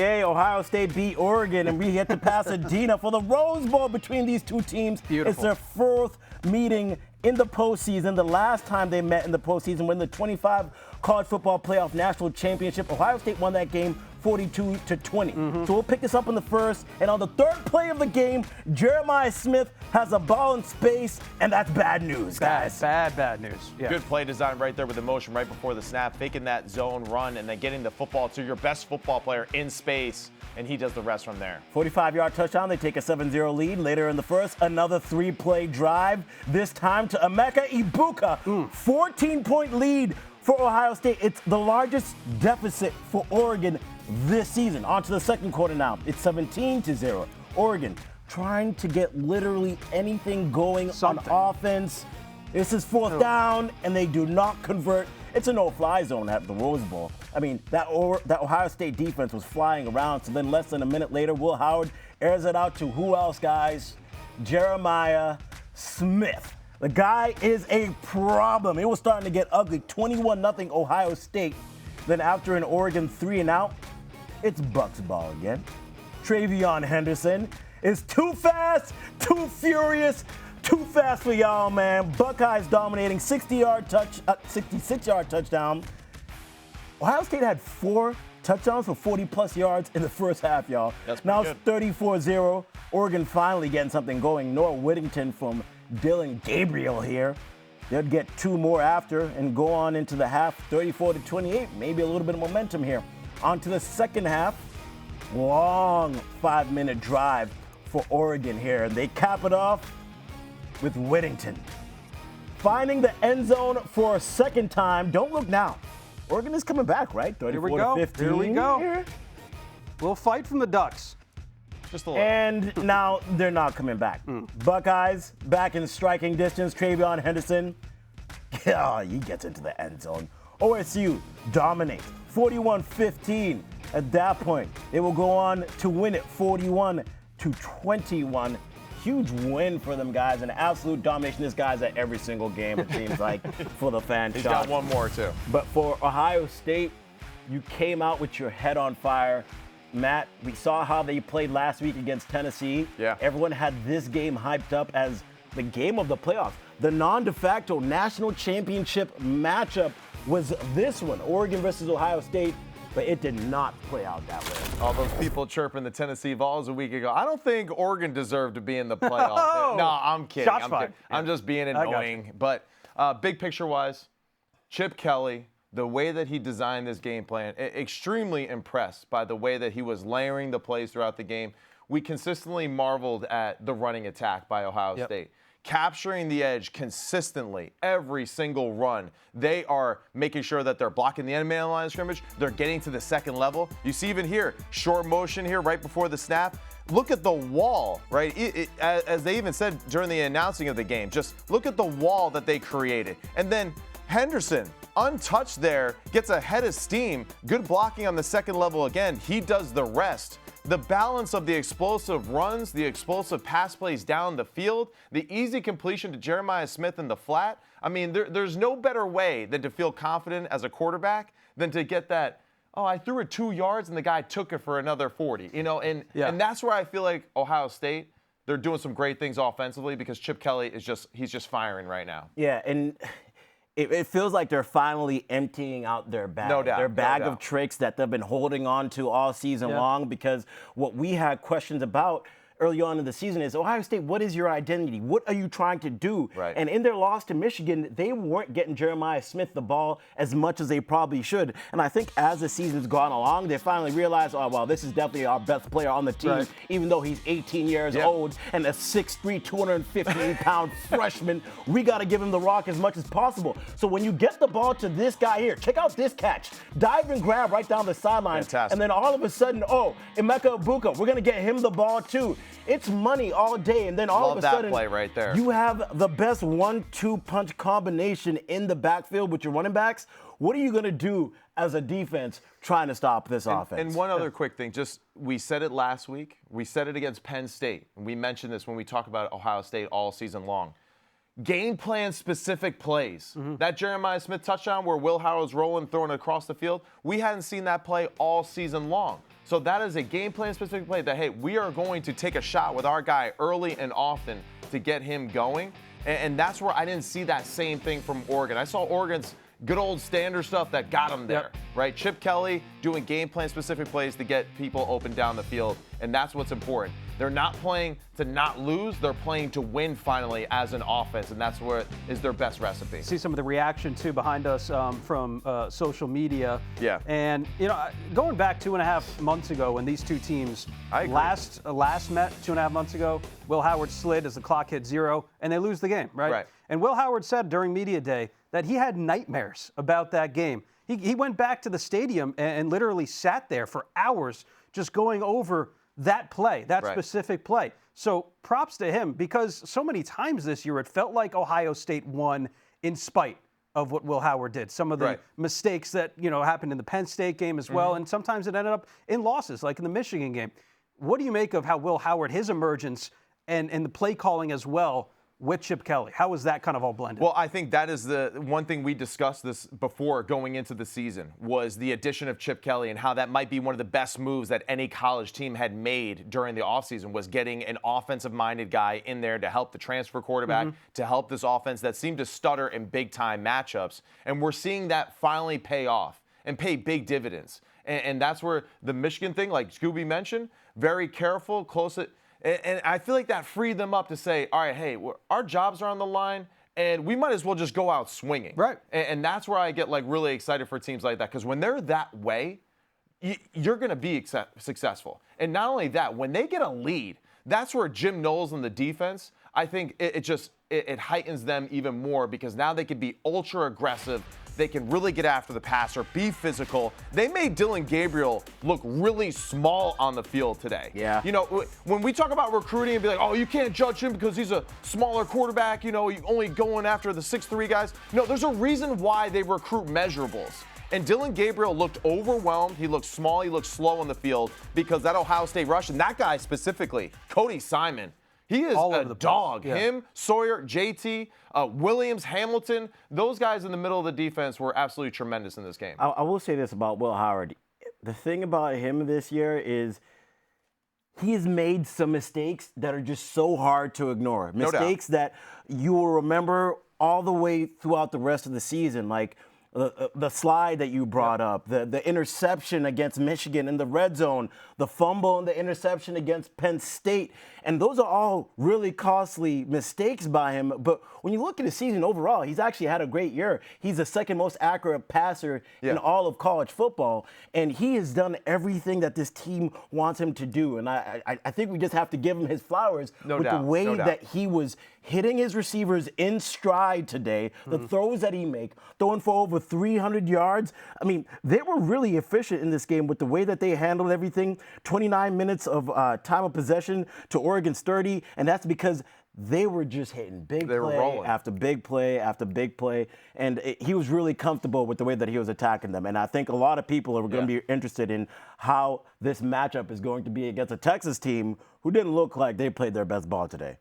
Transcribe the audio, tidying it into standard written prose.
Hey, Ohio State beat Oregon, and we get to Pasadena for the Rose Bowl between these two teams. Beautiful. It's their fourth meeting in the postseason. The last time they met in the postseason, when the 25 College Football Playoff National Championship, Ohio State won that game 42-20. So we'll pick this up in the first, and on the third play of the game, Jeremiah Smith has a ball in space, and that's bad news, guys. Bad news. Yeah. Good play design right there with the motion right before the snap, faking that zone run, and then getting the football to your best football player in space, and he does the rest from there. 45-yard touchdown. They take a 7-0 lead. Later in the first, another 3-play drive, this time to Emeka Ibuka. 14-point lead for Ohio State. It's the largest deficit for Oregon this season. On to the second quarter now. It's 17-0. Oregon trying to get literally anything going on offense. This is fourth down, and they do not convert. It's a no-fly zone at the Rose Bowl. I mean, that Ohio State defense was flying around, so then less than a minute later, Will Howard airs it out to who else, guys? Jeremiah Smith. The guy is a problem. It was starting to get ugly. 21-0 Ohio State. Then after an Oregon 3-and-out, it's Bucks ball again. Travion Henderson is too fast, too furious, too fast for y'all, man. Buckeyes dominating 66-yard touchdown. Ohio State had 4 touchdowns for 40-plus yards in the first half, y'all. Now it's 34-0. Oregon finally getting something going. Noah Whittington from Dylan Gabriel here. They'll get 2 more after and go on into the half, 34-28. Maybe a little bit of momentum here. On to the second half. Long 5-minute drive for Oregon here. They cap it off with Whittington finding the end zone for a second time. Don't look now. Oregon is coming back, right? 34-15. Here we go. Little fight from the Ducks. Just a little. And now they're not coming back. Buckeyes back in striking distance. Travion Henderson, he gets into the end zone. OSU dominates 41-15. At that point, they will go on to win it 41-21. Huge win for them, guys. An absolute domination. This guy's at every single game, it seems like, for the fan He's shot. got one more, too. But for Ohio State, you came out with your head on fire. Matt, we saw how they played last week against Tennessee. Yeah. Everyone had this game hyped up as the game of the playoffs. The non-de facto national championship matchup was this one, Oregon versus Ohio State, but it did not play out that way. All those people chirping the Tennessee Vols a week ago. I don't think Oregon deserved to be in the playoffs. No, I'm kidding. Shots fired. I'm just being annoying. But big picture-wise, Chip Kelly, the way that he designed this game plan, extremely impressed by the way that he was layering the plays throughout the game. We consistently marveled at the running attack by Ohio State. Capturing the edge consistently every single run. They are making sure that they're blocking the enemy line of scrimmage. They're getting to the second level. You see even here, short motion here right before the snap. Look at the wall, right? As they even said during the announcing of the game, just look at the wall that they created. And then Henderson, untouched there, gets a head of steam. Good blocking on the second level again. He does the rest. The balance of the explosive runs, the explosive pass plays down the field, the easy completion to Jeremiah Smith in the flat. I mean, there's no better way than to feel confident as a quarterback than to get that, I threw it 2 yards and the guy took it for another 40. And that's where I feel like Ohio State, they're doing some great things offensively because Chip Kelly he's just firing right now. Yeah, and it feels like they're finally emptying out their bag. No doubt. Their bag of tricks that they've been holding on to all season long, because what we had questions about early on in the season is, Ohio State, what is your identity? What are you trying to do? Right. And in their loss to Michigan, they weren't getting Jeremiah Smith the ball as much as they probably should. And I think as the season's gone along, they finally realized, this is definitely our best player on the team, even though he's 18 years old and a 6'3", 215-pound freshman. We got to give him the rock as much as possible. So when you get the ball to this guy here, check out this catch. Dive and grab right down the sideline. Fantastic. And then all of a sudden, Emeka Ibuka, we're going to get him the ball too. It's money all day, and then all of a sudden, play right there. You have the best 1-2 punch combination in the backfield with your running backs. What are you going to do as a defense trying to stop this offense? And one other quick thing, we said it last week. We said it against Penn State. And we mentioned this when we talk about Ohio State all season long. Game plan specific plays. That Jeremiah Smith touchdown where Will Howard's rolling, throwing it across the field, we hadn't seen that play all season long. So that is a game plan specific play that, hey, we are going to take a shot with our guy early and often to get him going. And that's where I didn't see that same thing from Oregon. I saw Oregon's good old standard stuff that got him there, right? Chip Kelly doing game plan specific plays to get people open down the field, and that's what's important. They're not playing to not lose, they're playing to win finally as an offense, and that's what is their best recipe. See some of the reaction too behind us from social media. Yeah. And going back 2.5 months ago when these two teams last met 2.5 months ago, Will Howard slid as the clock hit 0, and they lose the game, right? And Will Howard said during media day that he had nightmares about that game. He went back to the stadium and literally sat there for hours just going over that play, that specific play. So props to him, because so many times this year it felt like Ohio State won in spite of what Will Howard did. Some of the mistakes that happened in the Penn State game as well, and sometimes it ended up in losses, like in the Michigan game. What do you make of how Will Howard, his emergence, and the play calling as well with Chip Kelly? How was that kind of all blended? Well, I think that is the one thing we discussed this before going into the season, was the addition of Chip Kelly and how that might be one of the best moves that any college team had made during the offseason, was getting an offensive-minded guy in there to help the transfer quarterback, to help this offense that seemed to stutter in big-time matchups. And we're seeing that finally pay off and pay big dividends. And that's where the Michigan thing, like Skubie mentioned, very careful, close it. And I feel like that freed them up to say, all right, hey, our jobs are on the line, and we might as well just go out swinging. Right. And that's where I get really excited for teams like that, because when they're that way, you're going to be successful. And not only that, when they get a lead, that's where Jim Knowles and the defense, I think it heightens them even more, because now they can be ultra aggressive. They can really get after the passer, be physical. They made Dylan Gabriel look really small on the field today. Yeah. When we talk about recruiting and be like, oh, you can't judge him because he's a smaller quarterback, you only going after the 6'3" guys. No, there's a reason why they recruit measurables. And Dylan Gabriel looked overwhelmed. He looked small. He looked slow on the field because that Ohio State rush, and that guy specifically, Cody Simon, he is a dog. Yeah. Him, Sawyer, JT, Williams, Hamilton, those guys in the middle of the defense were absolutely tremendous in this game. I will say this about Will Howard. The thing about him this year is he has made some mistakes that are just so hard to ignore. Mistakes that you will remember all the way throughout the rest of the season, like the slide that you brought up, the interception against Michigan in the red zone, the fumble and the interception against Penn State. And those are all really costly mistakes by him. But when you look at his season overall, he's actually had a great year. He's the second most accurate passer in all of college football. And he has done everything that this team wants him to do. And I think we just have to give him his flowers with the way that he was hitting his receivers in stride today, the throws that he make, throwing for over 300 yards. I mean, they were really efficient in this game with the way that they handled everything. 29 minutes of time of possession to Oregon's 30, and that's because they were just hitting big play after big play after big play, and he was really comfortable with the way that he was attacking them. And I think a lot of people are going to be interested in how this matchup is going to be against a Texas team who didn't look like they played their best ball today.